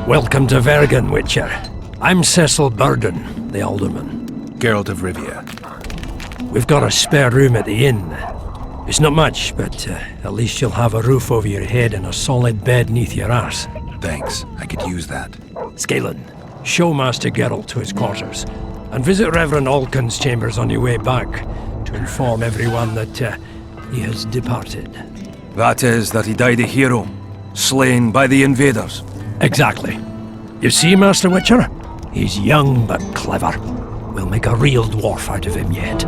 Welcome to Vergen, Witcher. I'm Cecil Burden, the Alderman. Geralt of Rivia. We've got a spare room at the inn. It's not much, but at least you'll have a roof over your head and a solid bed neath your arse. Thanks, I could use that. Scalen, show Master Geralt to his quarters, and visit Reverend Alcon's chambers on your way back to inform everyone that he has departed. That is, that he died a hero, slain by the invaders. Exactly. You see, Master Witcher? He's young but clever. We'll make a real dwarf out of him yet.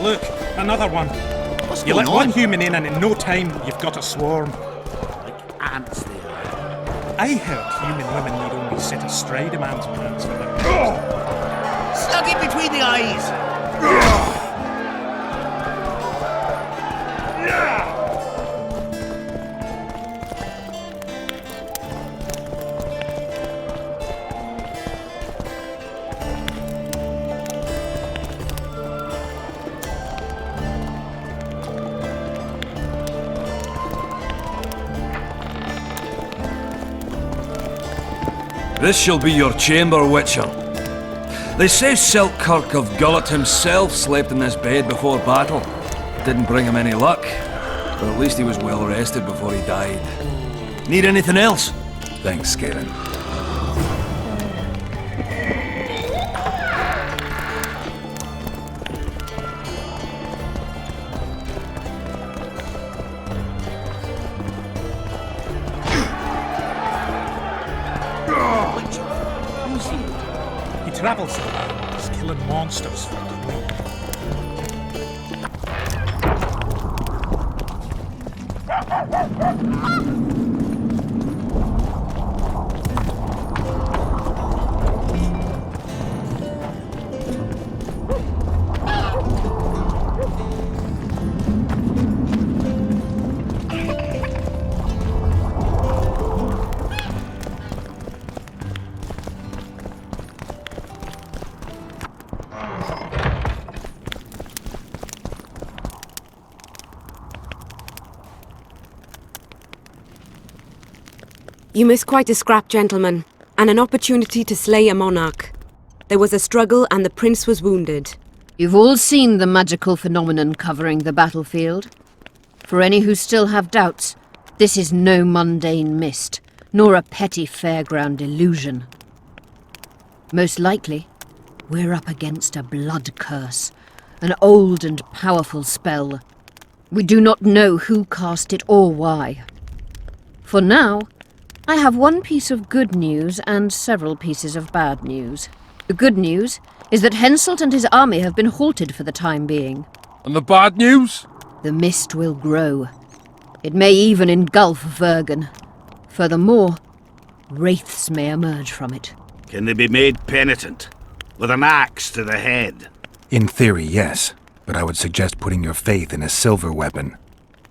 Look, another one. What's You going let on? one human in and in no time you've got a swarm. Like ants there. I heard human women need only sit astride a man's pants for their... Slug it between the eyes! This shall be your chamber, Witcher. They say Selkirk of Gullet himself slept in this bed before battle. Didn't bring him any luck, but at least he was well rested before he died. Need anything else? Thanks, Scalen. He travels the land, killing monsters for the weak. You miss quite a scrap, gentlemen, and an opportunity to slay a monarch. There was a struggle and the prince was wounded. You've all seen the magical phenomenon covering the battlefield. For any who still have doubts, this is no mundane mist, nor a petty fairground illusion. Most likely, we're up against a blood curse, an old and powerful spell. We do not know who cast it or why. For now, I have one piece of good news and several pieces of bad news. The good news is that Henselt and his army have been halted for the time being. And the bad news? The mist will grow. It may even engulf Vergen. Furthermore, wraiths may emerge from it. Can they be made penitent? With an axe to the head? In theory, yes, but I would suggest putting your faith in a silver weapon.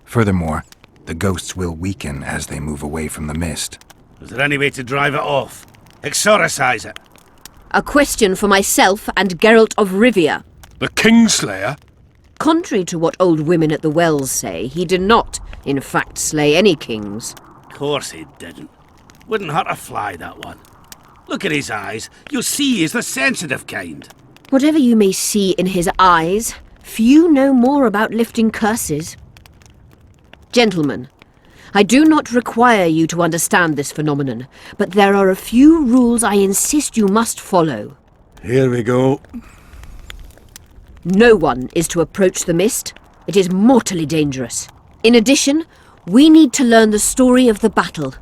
Furthermore, the ghosts will weaken as they move away from the mist. Is there any way to drive it off? Exorcise it? A question for myself and Geralt of Rivia. The Kingslayer? Contrary to what old women at the wells say, he did not, in fact, slay any kings. Course he didn't. Wouldn't hurt a fly, that one. Look at his eyes. You'll see he's the sensitive kind. Whatever you may see in his eyes, few know more about lifting curses. Gentlemen, I do not require you to understand this phenomenon, but there are a few rules I insist you must follow. Here we go. No one is to approach the mist. It is mortally dangerous. In addition, we need to learn the story of the battle.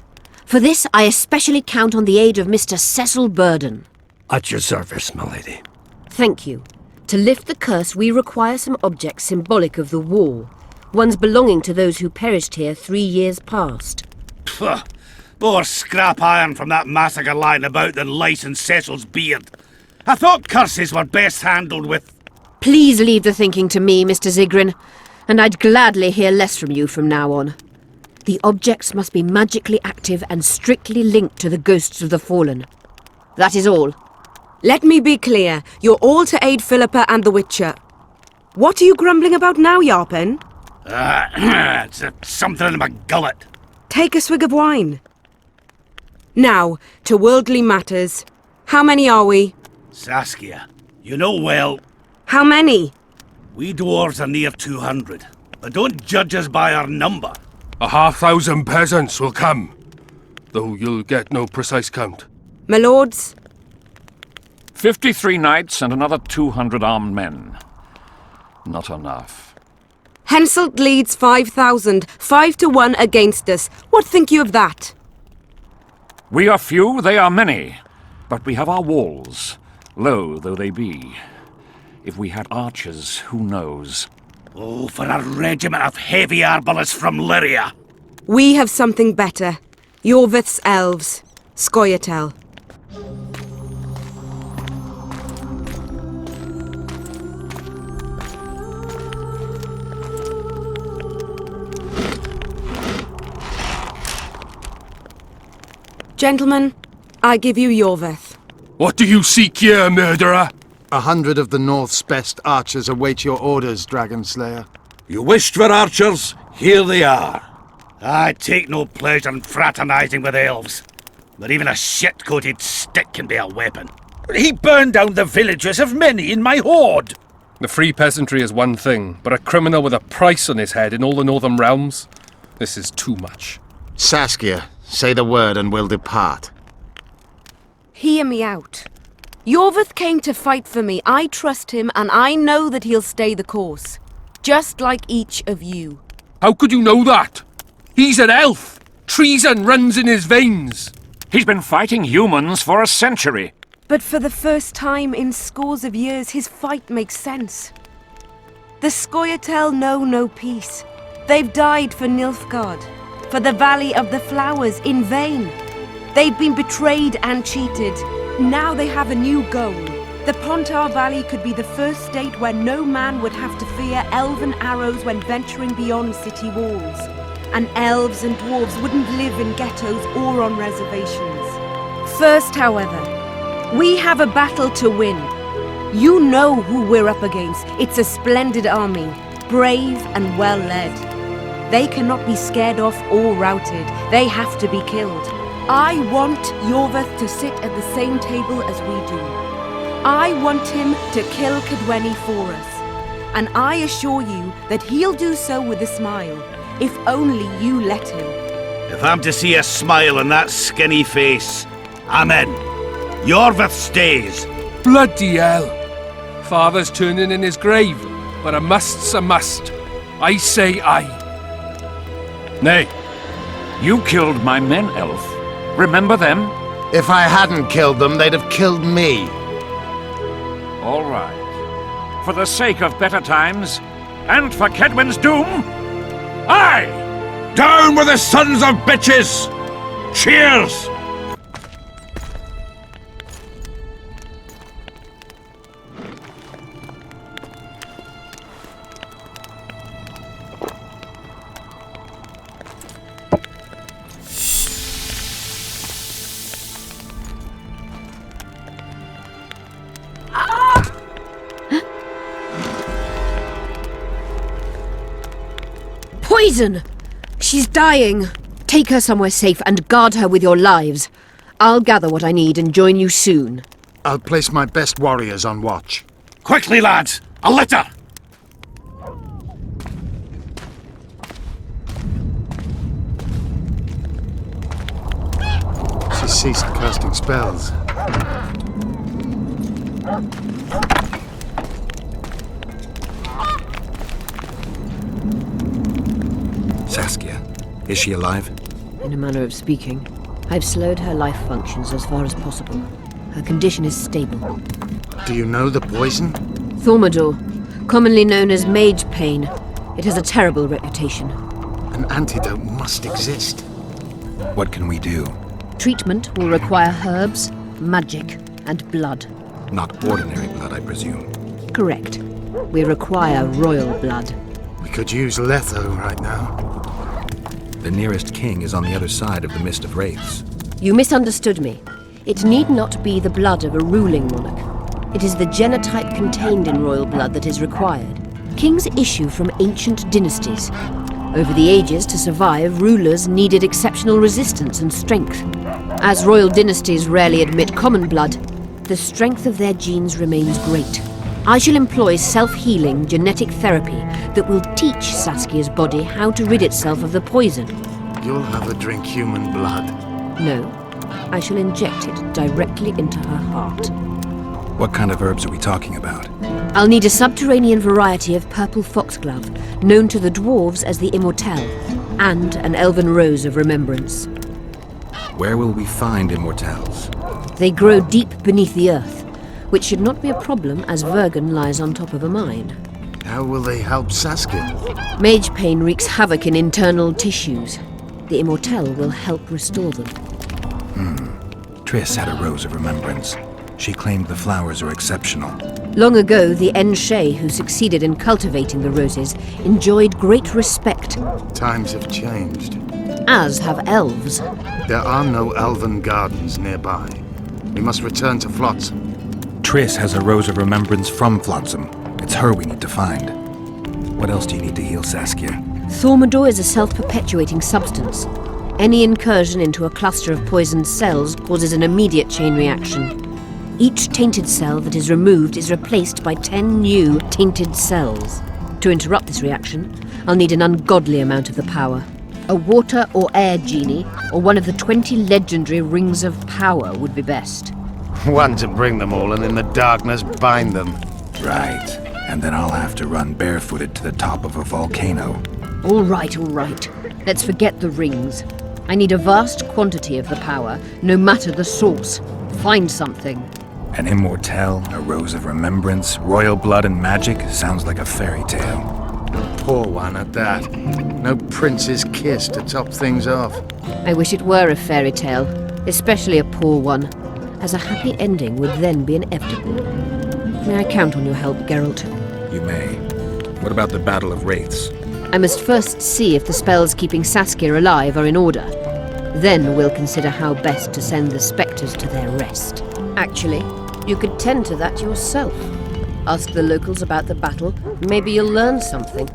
For this, I especially count on the aid of Mr. Cecil Burden. At your service, my lady. Thank you. To lift the curse, we require some objects symbolic of the war. ones belonging to those who perished here 3 years past. Pfft. More scrap iron from that massacre lying about than lice in Cecil's beard. I thought curses were best handled with... Please leave the thinking to me, Mr. Zigrin, and I'd gladly hear less from you from now on. The objects must be magically active and strictly linked to the ghosts of the fallen. That is all. Let me be clear. You're all to aid Philippa and the Witcher. What are you grumbling about now, Yarpen? It's something in my gullet. Take a swig of wine. Now, to worldly matters. How many are we? Saskia, you know well... How many? We dwarves are near 200. But don't judge us by our number. 1,000 peasants will come, though you'll get no precise count. My lords? 53 knights and another 200 armed men. Not enough. Henselt leads 5,000, 5 to 1 against us. What think you of that? We are few, they are many, but we have our walls, low though they be. If we had archers, who knows? Oh, for a regiment of heavy arbalists from Lyria. We have something better. Yorvith's elves. Scoia'tael. Gentlemen, I give you Yorvith. What do you seek here, murderer? 100 of the North's best archers await your orders, Dragon Slayer. You wished for archers, here they are. I take no pleasure in fraternizing with elves, but even a shit-coated stick can be a weapon. He burned down the villages of many in my horde. The free peasantry is one thing, but a criminal with a price on his head in all the Northern realms? This is too much. Saskia, say the word and we'll depart. Hear me out. Yorvith came to fight for me. I trust him, and I know that he'll stay the course. Just like each of you. How could you know that? He's an elf! Treason runs in his veins! He's been fighting humans for a century. But for the first time in scores of years, his fight makes sense. The Scoia'tael know no peace. They've died for Nilfgaard, for the Valley of the Flowers, in vain. They'd been betrayed and cheated. Now they have a new goal. The Pontar Valley could be the first state where no man would have to fear elven arrows when venturing beyond city walls. And elves and dwarves wouldn't live in ghettos or on reservations. First, however, we have a battle to win. You know who we're up against. It's a splendid army, brave and well led. They cannot be scared off or routed. They have to be killed. I want Yorvith to sit at the same table as we do. I want him to kill Cadwenny for us. And I assure you that he'll do so with a smile, if only you let him. If I'm to see a smile on that skinny face, I'm in. Yorvith stays. Bloody hell! Father's turning in his grave, but a must's a must. I say aye. Nay, you killed my men, elf. Remember them? If I hadn't killed them, they'd have killed me. All right. For the sake of better times, and for Kedwin's doom, aye! Down with the sons of bitches! Cheers! Poison! She's dying. Take her somewhere safe and guard her with your lives. I'll gather what I need and join you soon. I'll place my best warriors on watch. Quickly, lads! A litter! She ceased casting spells. Saskia, is she alive? In a manner of speaking, I've slowed her life functions as far as possible. Her condition is stable. Do you know the poison? Thaumadur, commonly known as mage pain. It has a terrible reputation. An antidote must exist. What can we do? Treatment will require herbs, magic, and blood. Not ordinary blood, I presume. Correct. We require royal blood. We could use Letho right now. The nearest king is on the other side of the Mist of Wraiths. You misunderstood me. It need not be the blood of a ruling monarch. It is the genotype contained in royal blood that is required. Kings issue from ancient dynasties. Over the ages, to survive, rulers needed exceptional resistance and strength. As royal dynasties rarely admit common blood, the strength of their genes remains great. I shall employ self-healing genetic therapy that will teach Saskia's body how to rid itself of the poison. You'll have her drink human blood. No, I shall inject it directly into her heart. What kind of herbs are we talking about? I'll need a subterranean variety of purple foxglove, known to the dwarves as the immortelle, and an elven rose of remembrance. Where will we find immortelles? They grow deep beneath the earth, which should not be a problem as Vergen lies on top of a mine. How will they help Saskia? Mage pain wreaks havoc in internal tissues. The immortelle will help restore them. Triss had a rose of remembrance. She claimed the flowers are exceptional. Long ago, the Enshe who succeeded in cultivating the roses enjoyed great respect, Times have changed. as have elves. There are no elven gardens nearby. We must return to Flotsam. Triss has a rose of remembrance from Flotsam. It's her we need to find. What else do you need to heal Saskia? Thaumadour is a self-perpetuating substance. Any incursion into a cluster of poisoned cells causes an immediate chain reaction. Each tainted cell that is removed is replaced by 10 new tainted cells. To interrupt this reaction, I'll need an ungodly amount of the power. A water or air genie, or one of the 20 legendary rings of power would be best. One to bring them all and in the darkness bind them. Right. And then I'll have to run barefooted to the top of a volcano. All right. Let's forget the rings. I need a vast quantity of the power, no matter the source. Find something. An immortelle, a rose of remembrance, royal blood and magic sounds like a fairy tale. Poor one at that. No prince's kiss to top things off. I wish it were a fairy tale, especially a poor one, as a happy ending would then be inevitable. May I count on your help, Geralt? You may. What about the Battle of Wraiths? I must first see if the spells keeping Saskia alive are in order. Then we'll consider how best to send the spectres to their rest. Actually, you could tend to that yourself. Ask the locals about the battle. Maybe you'll learn something.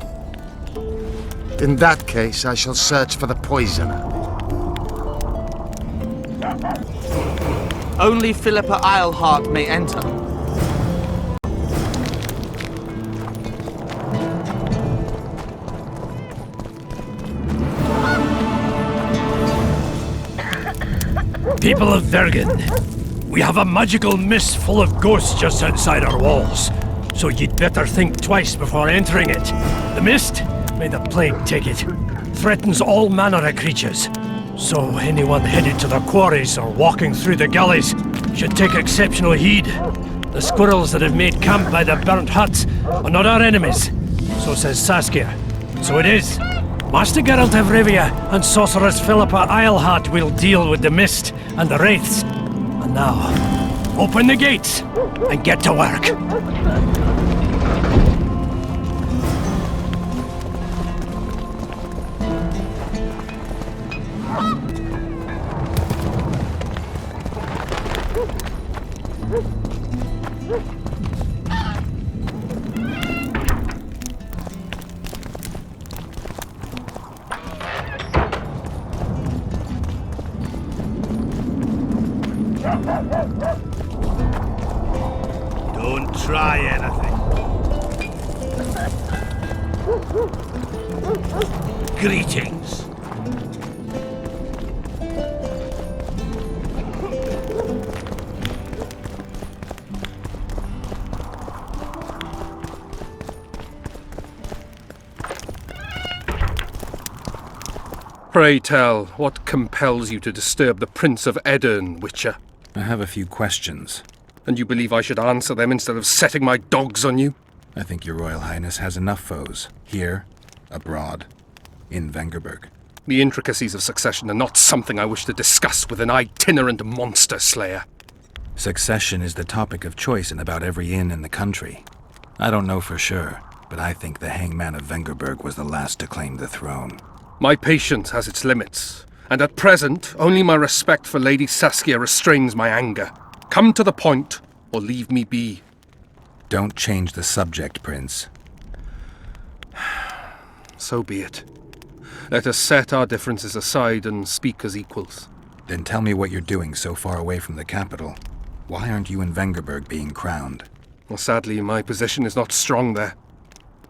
In that case, I shall search for the poisoner. Only Ep.A8 may enter. People of Vergen, we have a magical mist full of ghosts just outside our walls, so you'd better think twice before entering it. The mist, may the plague take it, threatens all manner of creatures. So anyone headed to the quarries or walking through the gullies should take exceptional heed. The squirrels that have made camp by the burnt huts are not our enemies, so says Saskia. So it is. Master Geralt of Rivia and Sorceress Ep.A8 will deal with the mist and the wraiths. And now, open the gates and get to work. Don't try anything. Greetings. Pray tell, what compels you to disturb the Prince of Edirn, Witcher? I have a few questions. And you believe I should answer them instead of setting my dogs on you? I think your Royal Highness has enough foes, here Abroad. In Vengerberg. The intricacies of succession are not something I wish to discuss with an itinerant monster slayer. Succession is the topic of choice in about every inn in the country. I don't know for sure, but I think the hangman of Vengerberg was the last to claim the throne. My patience has its limits, and at present, only my respect for Lady Saskia restrains my anger. Come to the point, or leave me be. Don't change the subject, Prince. So be it. Let us set our differences aside and speak as equals. Then tell me what you're doing so far away from the capital. Why aren't you in Vengerberg being crowned? Well, sadly, my position is not strong there.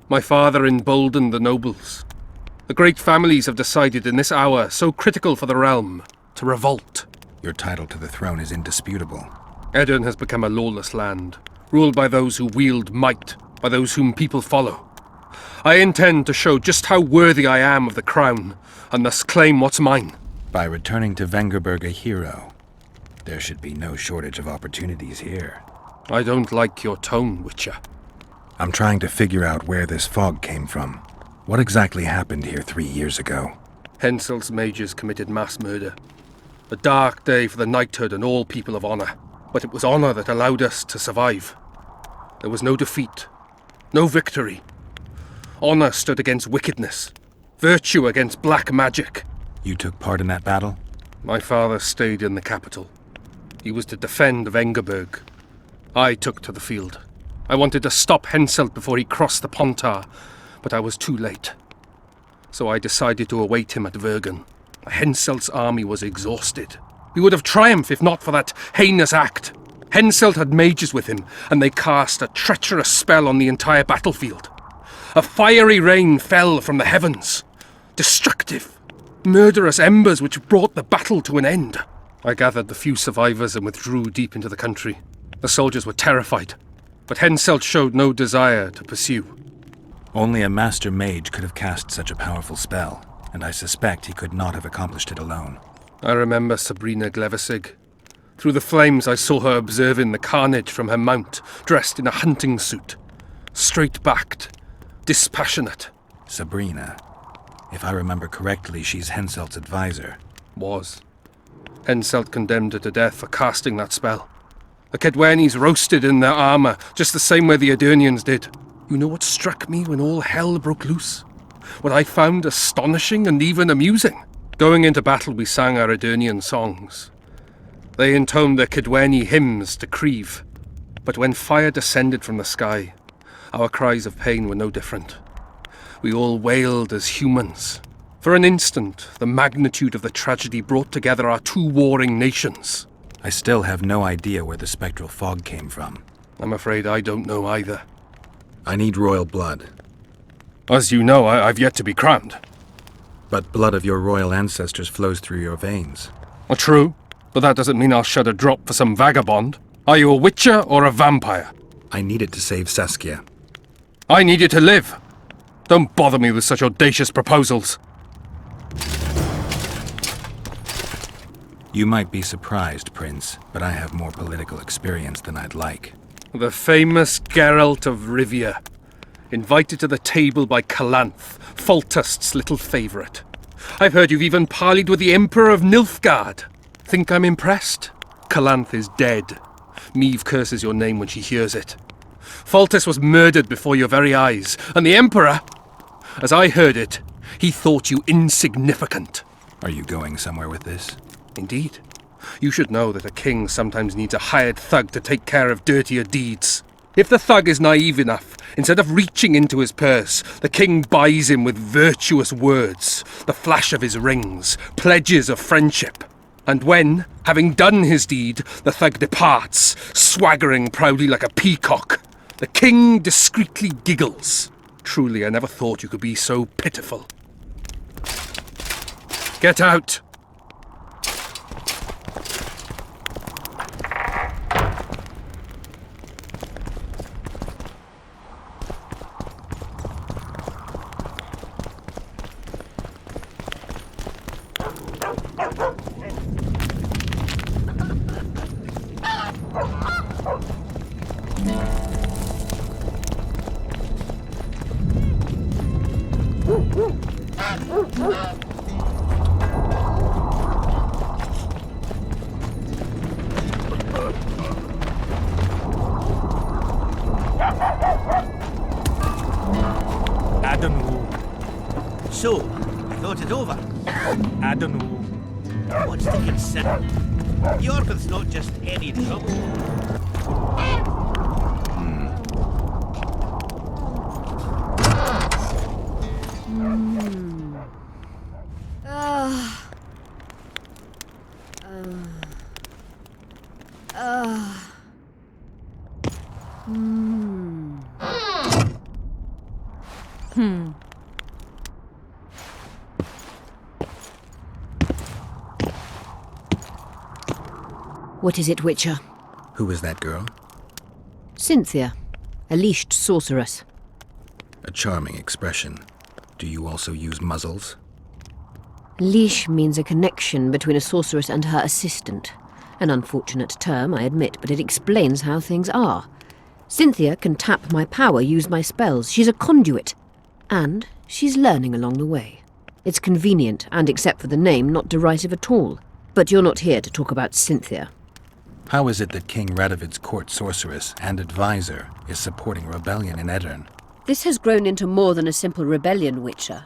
My father emboldened the nobles. The great families have decided in this hour, so critical for the realm, to revolt. Your title to the throne is indisputable. Edirn has become a lawless land, ruled by those who wield might, by those whom people follow. I intend to show just how worthy I am of the crown, and thus claim what's mine. By returning to Vengerberg a hero, there should be no shortage of opportunities here. I don't like your tone, Witcher. I'm trying to figure out where this fog came from. What exactly happened here 3 years ago? Henselt's mages committed mass murder. A dark day for the knighthood and all people of honor. But it was honor that allowed us to survive. There was no defeat, no victory. Honor stood against wickedness, virtue against black magic. You took part in that battle? My father stayed in the capital. He was to defend Vengerberg. I took to the field. I wanted to stop Henselt before he crossed the Pontar, but I was too late. So I decided to await him at Vergen. Henselt's army was exhausted. We would have triumphed if not for that heinous act. Henselt had mages with him, and they cast a treacherous spell on the entire battlefield. A fiery rain fell from the heavens. Destructive, murderous embers which brought the battle to an end. I gathered the few survivors and withdrew deep into the country. The soldiers were terrified, but Henselt showed no desire to pursue. Only a master mage could have cast such a powerful spell, and I suspect he could not have accomplished it alone. I remember Sabrina Glevesig. Through the flames I saw her observing the carnage from her mount, dressed in a hunting suit. Straight-backed, dispassionate. Sabrina. If I remember correctly, she's Henselt's advisor. Was. Henselt condemned her to death for casting that spell. The Kedwenis roasted in their armor, just the same way the Edirnians did. You know what struck me when all hell broke loose? What I found astonishing and even amusing? Going into battle, we sang our Edirnian songs. They intoned their Kedweni hymns to Creve. But when fire descended from the sky, our cries of pain were no different. We all wailed as humans. For an instant, the magnitude of the tragedy brought together our two warring nations. I still have no idea where the spectral fog came from. I'm afraid I don't know either. I need royal blood. As you know, I've yet to be crowned. But blood of your royal ancestors flows through your veins. Well, true, but that doesn't mean I'll shed a drop for some vagabond. Are you a witcher or a vampire? I need it to save Saskia. I need you to live. Don't bother me with such audacious proposals. You might be surprised, Prince, but I have more political experience than I'd like. The famous Geralt of Rivia, invited to the table by Calanth, Foltest's little favourite. I've heard you've even parleyed with the Emperor of Nilfgaard. Think I'm impressed? Calanth is dead. Meve curses your name when she hears it. Foltest was murdered before your very eyes, and the Emperor, as I heard it, he thought you insignificant. Are you going somewhere with this? Indeed. You should know that a king sometimes needs a hired thug to take care of dirtier deeds. If the thug is naive enough, instead of reaching into his purse, the king buys him with virtuous words, the flash of his rings, pledges of friendship. And when, having done his deed, the thug departs, swaggering proudly like a peacock, the king discreetly giggles. Truly, I never thought you could be so pitiful. Get out! I don't know. So, you thought it over? I don't know. What's to consider? Yorvith's not just any trouble. What is it, Witcher? Who is that girl? Cynthia, a leashed sorceress. A charming expression. Do you also use muzzles? Leash means a connection between a sorceress and her assistant. An unfortunate term, I admit, but it explains how things are. Cynthia can tap my power, use my spells. She's a conduit. And she's learning along the way. It's convenient, and except for the name, not derisive at all. But you're not here to talk about Cynthia. How is it that King Radovid's court sorceress and advisor is supporting rebellion in Edirn? This has grown into more than a simple rebellion, Witcher.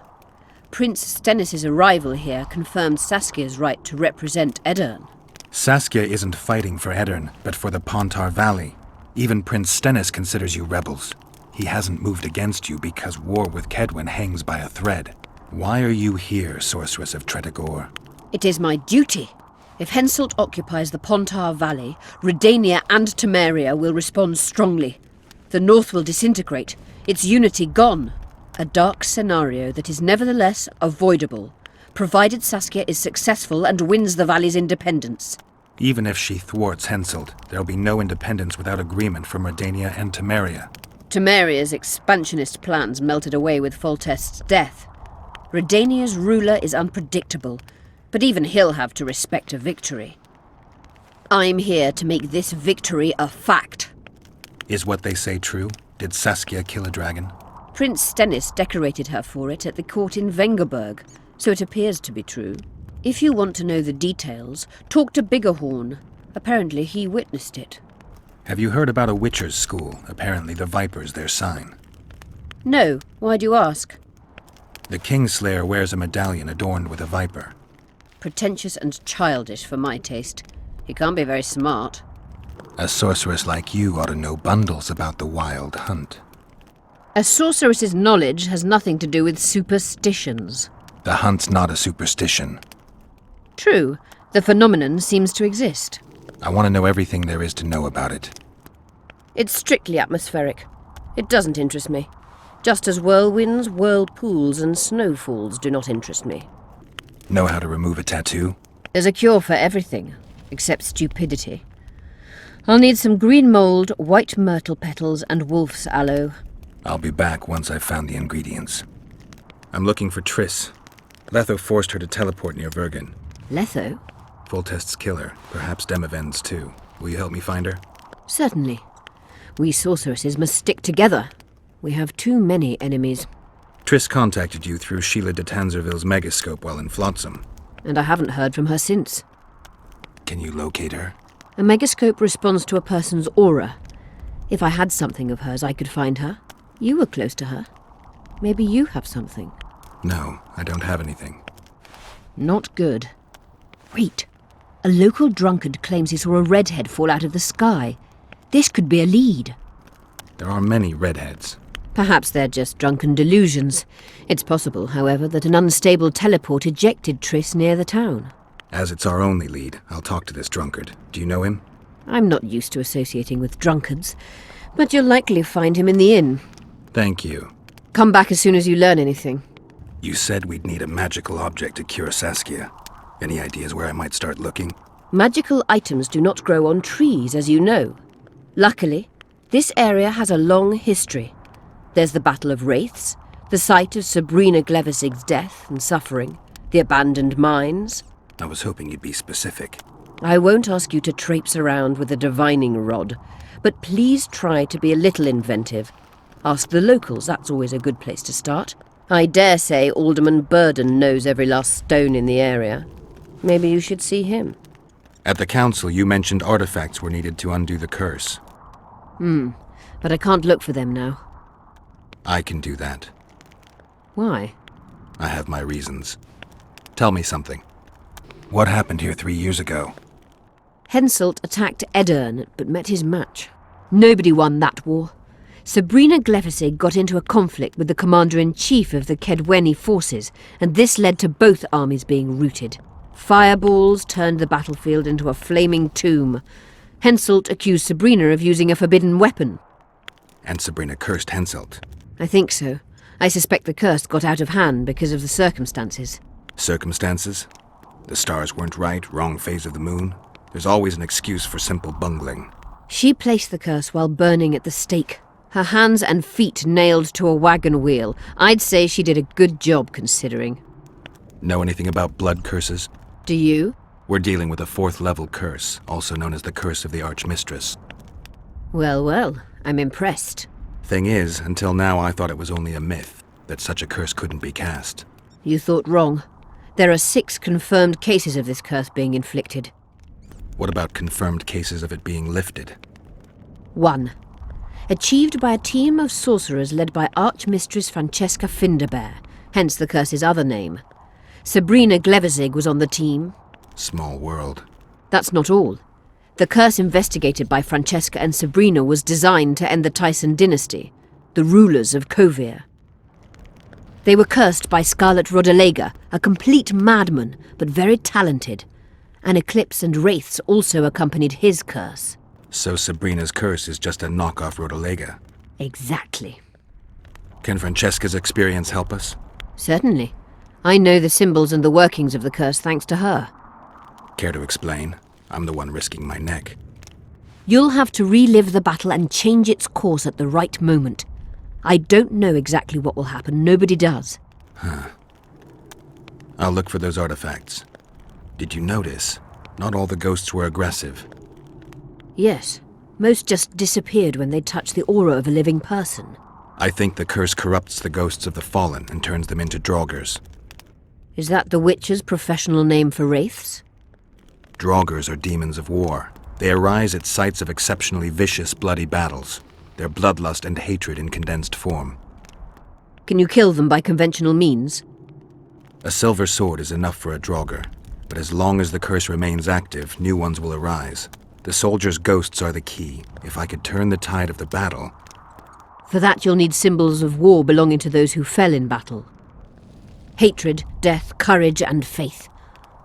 Prince Stennis' arrival here confirmed Saskia's right to represent Edirn. Saskia isn't fighting for Edirn, but for the Pontar Valley. Even Prince Stennis considers you rebels. He hasn't moved against you because war with Kedwen hangs by a thread. Why are you here, Sorceress of Tretogor? It is my duty. If Henselt occupies the Pontar Valley, Redania and Temeria will respond strongly. The North will disintegrate, its unity gone. A dark scenario that is nevertheless avoidable, provided Saskia is successful and wins the Valley's independence. Even if she thwarts Henselt, there'll be no independence without agreement from Redania and Temeria. Temeria's expansionist plans melted away with Foltest's death. Redania's ruler is unpredictable, but even he'll have to respect a victory. I'm here to make this victory a fact. Is what they say true? Did Saskia kill a dragon? Prince Stennis decorated her for it at the court in Vengerberg, so it appears to be true. If you want to know the details, talk to Biggerhorn. Apparently he witnessed it. Have you heard about a Witcher's school? Apparently the Viper's their sign. No, why do you ask? The Kingslayer wears a medallion adorned with a viper. Pretentious and childish for my taste. He can't be very smart. A sorceress like you ought to know bundles about the wild hunt. A sorceress's knowledge has nothing to do with superstitions. The hunt's not a superstition. True, the phenomenon seems to exist. I want to know everything there is to know about it. It's strictly atmospheric. It doesn't interest me. Just as whirlwinds, whirlpools, and snowfalls do not interest me. Know how to remove a tattoo? There's a cure for everything, except stupidity. I'll need some green mold, white myrtle petals, and wolf's aloe. I'll be back once I've found the ingredients. I'm looking for Triss. Letho forced her to teleport near Vergen. Letho? Foltest's killer, perhaps Demavend's too. Will you help me find her? Certainly. We sorceresses must stick together. We have too many enemies. Triss contacted you through Sheila de Tanzerville's megascope while in Flotsam. And I haven't heard from her since. Can you locate her? A megascope responds to a person's aura. If I had something of hers, I could find her. You were close to her. Maybe you have something. No, I don't have anything. Not good. Wait. A local drunkard claims he saw a redhead fall out of the sky. This could be a lead. There are many redheads. Perhaps they're just drunken delusions. It's possible, however, that an unstable teleport ejected Triss near the town. As it's our only lead, I'll talk to this drunkard. Do you know him? I'm not used to associating with drunkards, but you'll likely find him in the inn. Thank you. Come back as soon as you learn anything. You said we'd need a magical object to cure Saskia. Any ideas where I might start looking? Magical items do not grow on trees, as you know. Luckily, this area has a long history. There's the Battle of Wraiths, the site of Sabrina Glevisig's death and suffering, the abandoned mines. I was hoping you'd be specific. I won't ask you to traipse around with a divining rod, but please try to be a little inventive. Ask the locals, that's always a good place to start. I dare say Alderman Burden knows every last stone in the area. Maybe you should see him. At the council, you mentioned artifacts were needed to undo the curse. But I can't look for them now. I can do that. Why? I have my reasons. Tell me something. What happened here 3 years ago? Henselt attacked Edern, but met his match. Nobody won that war. Sabrina Glefisig got into a conflict with the commander-in-chief of the Kedweni forces, and this led to both armies being routed. Fireballs turned the battlefield into a flaming tomb. Henselt accused Sabrina of using a forbidden weapon. And Sabrina cursed Henselt. I think so. I suspect the curse got out of hand because of the circumstances. Circumstances? The stars weren't right, wrong phase of the moon. There's always an excuse for simple bungling. She placed the curse while burning at the stake. Her hands and feet nailed to a wagon wheel. I'd say she did a good job considering. Know anything about blood curses? Do you? We're dealing with a 4th level curse, also known as the Curse of the Archmistress. Well, I'm impressed. Thing is, until now I thought it was only a myth, that such a curse couldn't be cast. You thought wrong. There are 6 confirmed cases of this curse being inflicted. What about confirmed cases of it being lifted? 1. Achieved by a team of sorcerers led by Archmistress Francesca Finderbear, hence the curse's other name. Sabrina Glefisig was on the team. Small world. That's not all. The curse investigated by Francesca and Sabrina was designed to end the Tyson dynasty, the rulers of Kovir. They were cursed by Scarlet Rodalega, a complete madman, but very talented. An eclipse and wraiths also accompanied his curse. So Sabrina's curse is just a knockoff Rodalega? Exactly. Can Francesca's experience help us? Certainly. I know the symbols and the workings of the curse thanks to her. Care to explain? I'm the one risking my neck. You'll have to relive the battle and change its course at the right moment. I don't know exactly what will happen. Nobody does. I'll look for those artifacts. Did you notice? Not all the ghosts were aggressive. Yes. Most just disappeared when they touched the aura of a living person. I think the curse corrupts the ghosts of the fallen and turns them into draugrs. Is that the Witcher's professional name for wraiths? Draugrs are demons of war. They arise at sites of exceptionally vicious, bloody battles. Their bloodlust and hatred in condensed form. Can you kill them by conventional means? A silver sword is enough for a draugr, but as long as the curse remains active, new ones will arise. The soldiers' ghosts are the key. If I could turn the tide of the battle... For that you'll need symbols of war belonging to those who fell in battle. Hatred, death, courage, and faith.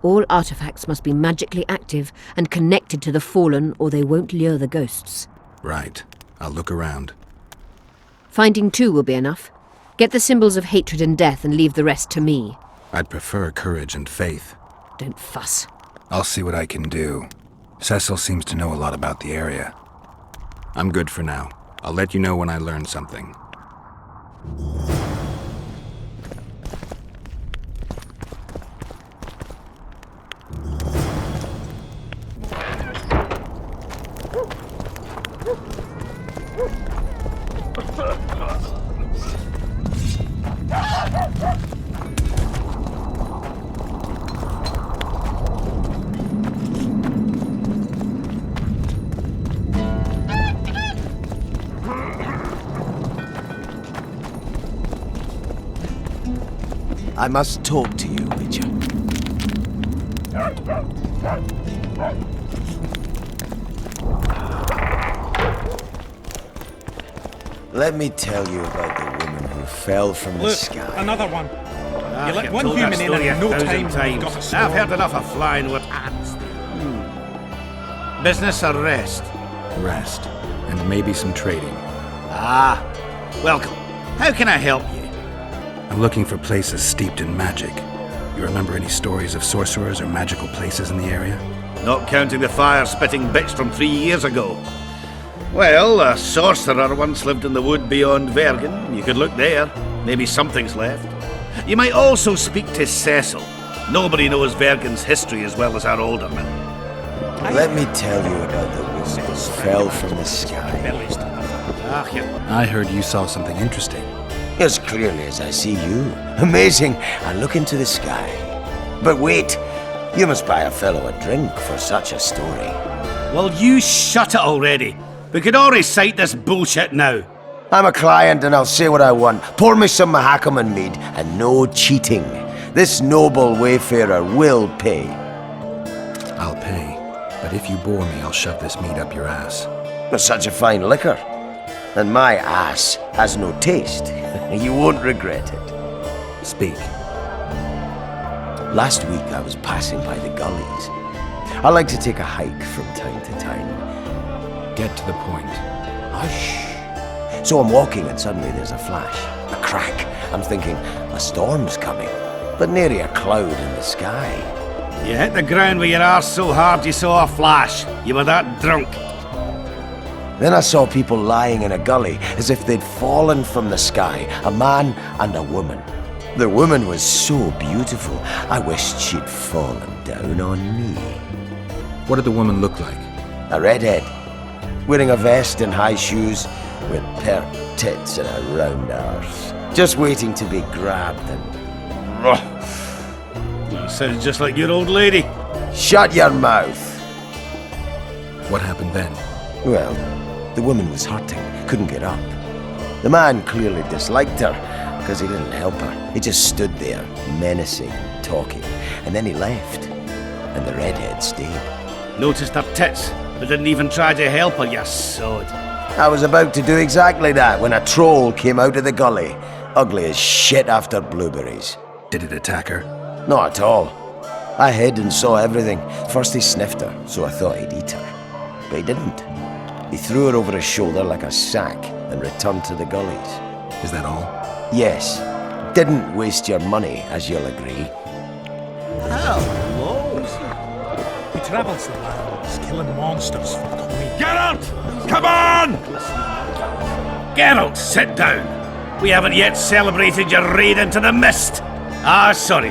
All artifacts must be magically active and connected to the fallen, or they won't lure the ghosts. Right. I'll look around. Finding 2 will be enough. Get the symbols of hatred and death and leave the rest to me. I'd prefer courage and faith. Don't fuss. I'll see what I can do. Cecil seems to know a lot about the area. I'm good for now. I'll let you know when I learn something. I must talk to you, Witcher. Let me tell you about the woman who fell from the Look, sky. another one. You let I've one told that human in story and in no 1,000 time times. got a I've sword. heard enough of flying with ants. Business or rest? Rest. And maybe some trading. Ah, welcome. How can I help you? I'm looking for places steeped in magic. You remember any stories of sorcerers or magical places in the area? Not counting the fire-spitting bits from 3 years ago. Well, a sorcerer once lived in the wood beyond Vergen. You could look there. Maybe something's left. You might also speak to Cecil. Nobody knows Vergen's history as well as our alderman. Let me tell you about the woman who fell from the sky. Ah, you I heard you saw something interesting. As clearly as I see you. Amazing. I look into the sky. But wait, you must buy a fellow a drink for such a story. Well, you shut it already. We could all recite this bullshit now. I'm a client and I'll say what I want. Pour me some Mahakaman mead and no cheating. This noble wayfarer will pay. I'll pay, but if you bore me, I'll shove this mead up your ass. It's such a fine liquor. And my ass has no taste. You won't regret it. Speak. Last week I was passing by the gullies. I like to take a hike from time to time. Get to the point. Hush. So I'm walking and suddenly there's a flash, a crack. I'm thinking, a storm's coming. But nary a cloud in the sky. You hit the ground with your arse so hard you saw a flash. You were that drunk. Then I saw people lying in a gully as if they'd fallen from the sky, a man and a woman. The woman was so beautiful, I wished she'd fallen down on me. What did the woman look like? A redhead, wearing a vest and high shoes, with pert tits and a round arse, just waiting to be grabbed and... Sounds just like your old lady. Shut your mouth! What happened then? Well, the woman was hurting, couldn't get up. The man clearly disliked her, because he didn't help her. He just stood there, menacing, talking, and then he left. And the redhead stayed. Noticed her tits, but didn't even try to help her, you sod. I was about to do exactly that when a troll came out of the gully, ugly as shit after blueberries. Did it attack her? Not at all. I hid and saw everything. First he sniffed her, so I thought he'd eat her. But he didn't. He threw her over his shoulder like a sack and returned to the gullies. Is that all? Yes. Didn't waste your money, as you'll agree. He travels the lands, killing monsters for the queen. Geralt! Come on! Geralt, sit down. We haven't yet celebrated your raid into the mist. Ah, sorry.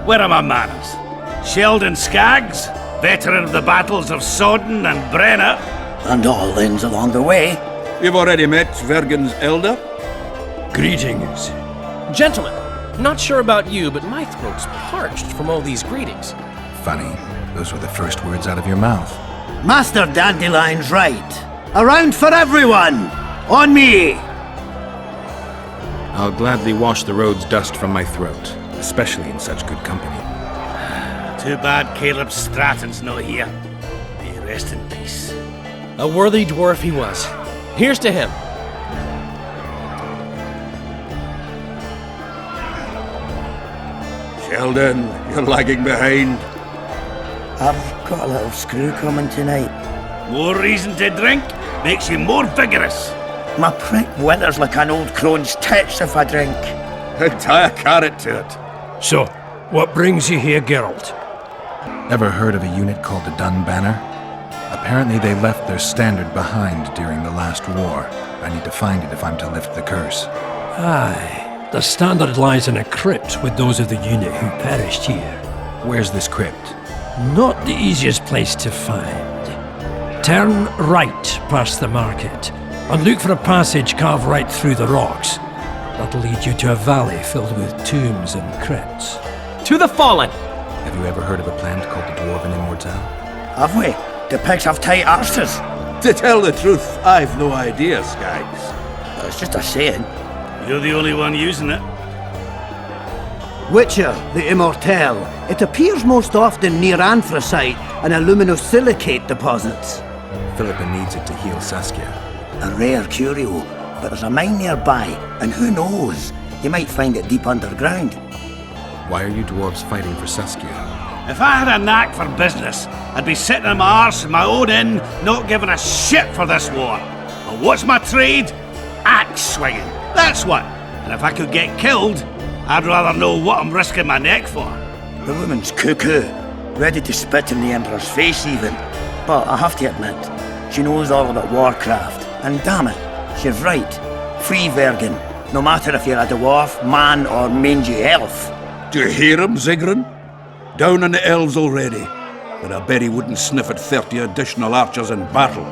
Where are my manners? Sheldon Skaggs, veteran of the battles of Sodden and Brenna. And all inns along the way. You've already met Vergen's elder? Greetings. Gentlemen, not sure about you, but my throat's parched from all these greetings. Funny. Those were the first words out of your mouth. Master Dandelion's right. Around for everyone! On me! I'll gladly wash the road's dust from my throat, especially in such good company. Too bad Caleb Stratton's not here. May he rest in peace. A worthy dwarf he was. Here's to him. Sheldon, you're lagging behind. I've got a little screw coming tonight. More reason to drink makes you more vigorous. My prick withers like an old crone's tits if I drink. Tie a carrot to it. So, what brings you here, Geralt? Ever heard of a unit called the Dun Banner? Apparently they left their standard behind during the last war. I need to find it if I'm to lift the curse. Aye. The standard lies in a crypt with those of the unit who perished here. Where's this crypt? Not the easiest place to find. Turn right past the market and look for a passage carved right through the rocks. That'll lead you to a valley filled with tombs and crypts. To the fallen! Have you ever heard of a plant called the Dwarven Immortelle? Have we? The pigs have tight arses. To tell the truth, I've no idea, Skaggs. It's just a saying. You're the only one using it. Witcher, the Immortelle. It appears most often near anthracite and aluminosilicate deposits. Philippa needs it to heal Saskia. A rare curio, but there's a mine nearby, and who knows? You might find it deep underground. Why are you dwarves fighting for Saskia? If I had a knack for business, I'd be sitting on my arse in my own inn, not giving a shit for this war. But what's my trade? Axe swinging. That's what. And if I could get killed, I'd rather know what I'm risking my neck for. The woman's cuckoo, ready to spit in the Emperor's face even. But I have to admit, she knows all about warcraft. And damn it, she's right. Free Vergen, no matter if you're a dwarf, man or mangy elf. Do you hear him, Zigrin? Down on the elves already. But I bet he wouldn't sniff at 30 additional archers in battle.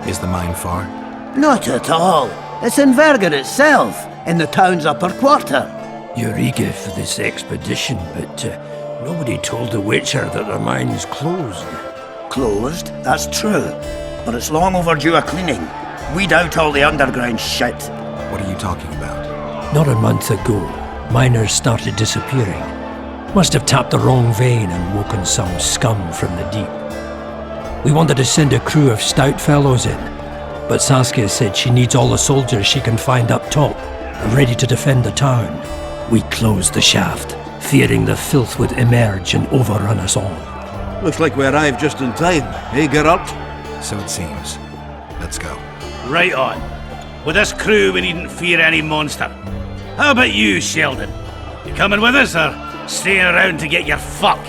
Is the mine far? Not at all. It's in Vergen itself, in the town's upper quarter. You're eager for this expedition, but nobody told the Witcher that their mine's closed. Closed, that's true. But it's long overdue a cleaning. Weed out all the underground shit. What are you talking about? Not a month ago, miners started disappearing. Must have tapped the wrong vein and woken some scum from the deep. We wanted to send a crew of stout fellows in, but Saskia said she needs all the soldiers she can find up top, ready to defend the town. We closed the shaft, fearing the filth would emerge and overrun us all. Looks like we arrived just in time, eh, Geralt? So it seems. Let's go. Right on. With this crew, we needn't fear any monster. How about you, Sheldon? You coming with us, or staying around to get your fuck?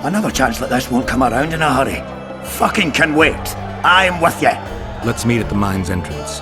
Another chance like this won't come around in a hurry. Fucking can wait. I'm with you. Let's meet at the mine's entrance.